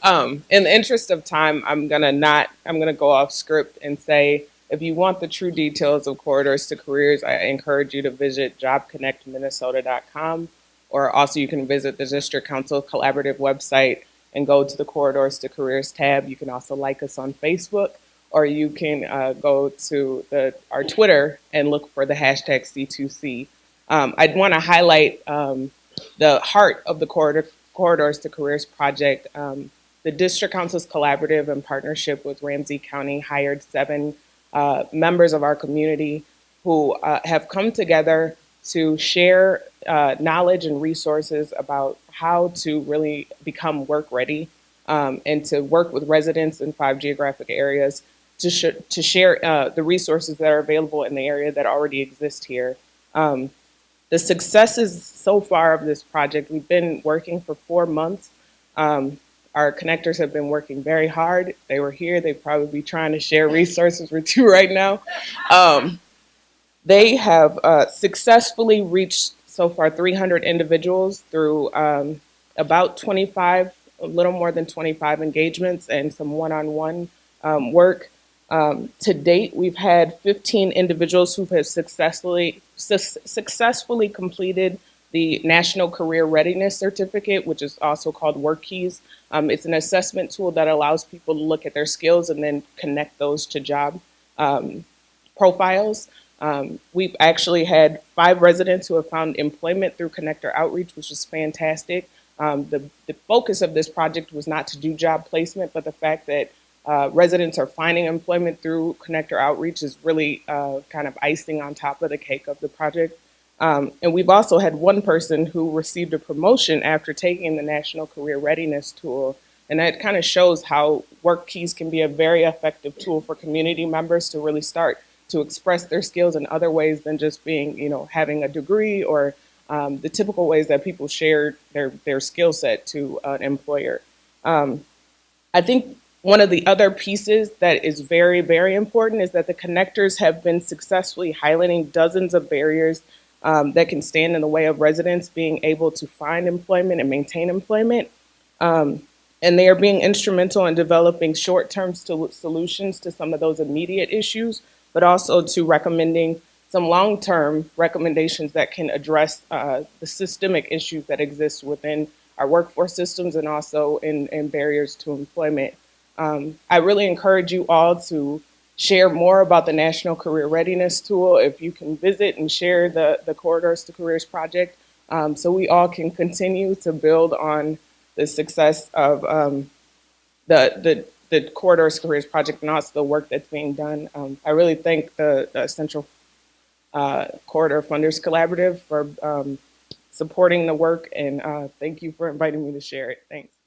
In the interest of time, I'm gonna go off script and say, if you want the true details of Corridors to Careers, I encourage you to visit jobconnectminnesota.com, or also you can visit the District Council Collaborative website and go to the Corridors to Careers tab. You can also like us on Facebook, or you can go to our Twitter and look for the hashtag C2C. I'd want to highlight the heart of the Corridors to Careers project. The District Council's collaborative and partnership with Ramsey County hired 7 members of our community who have come together to share knowledge and resources about how to really become work ready, and to work with residents in 5 geographic areas to share the resources that are available in the area that already exist here. The successes so far of this project, we've been working for 4 months. Our connectors have been working very hard. They were here. They'd probably be trying to share resources with you right now. Um, they have successfully reached so far 300 individuals through about 25, a little more than 25 engagements and some one-on-one work. To date, we've had 15 individuals who have successfully completed the National Career Readiness Certificate, which is also called WorkKeys. It's an assessment tool that allows people to look at their skills and then connect those to job profiles. We've actually had 5 residents who have found employment through Connector Outreach, which is fantastic. The focus of this project was not to do job placement, but the fact that residents are finding employment through Connector Outreach is really kind of icing on top of the cake of the project. And we've also had one person who received a promotion after taking the National Career Readiness Tool. And that kind of shows how WorkKeys can be a very effective tool for community members to really start to express their skills in other ways than just being, having a degree or the typical ways that people share their skill set to an employer. I think one of the other pieces that is very, very important is that the connectors have been successfully highlighting dozens of barriers that can stand in the way of residents being able to find employment and maintain employment. And they are being instrumental in developing short-term solutions to some of those immediate issues, but also to recommending some long-term recommendations that can address the systemic issues that exist within our workforce systems and also in barriers to employment. I really encourage you all to share more about the National Career Readiness Tool. If you can visit and share the Corridors to Careers project, so we all can continue to build on the success of the Corridors to Careers project and also the work that's being done. I really thank the Central Corridor Funders Collaborative for supporting the work, and thank you for inviting me to share it. Thanks.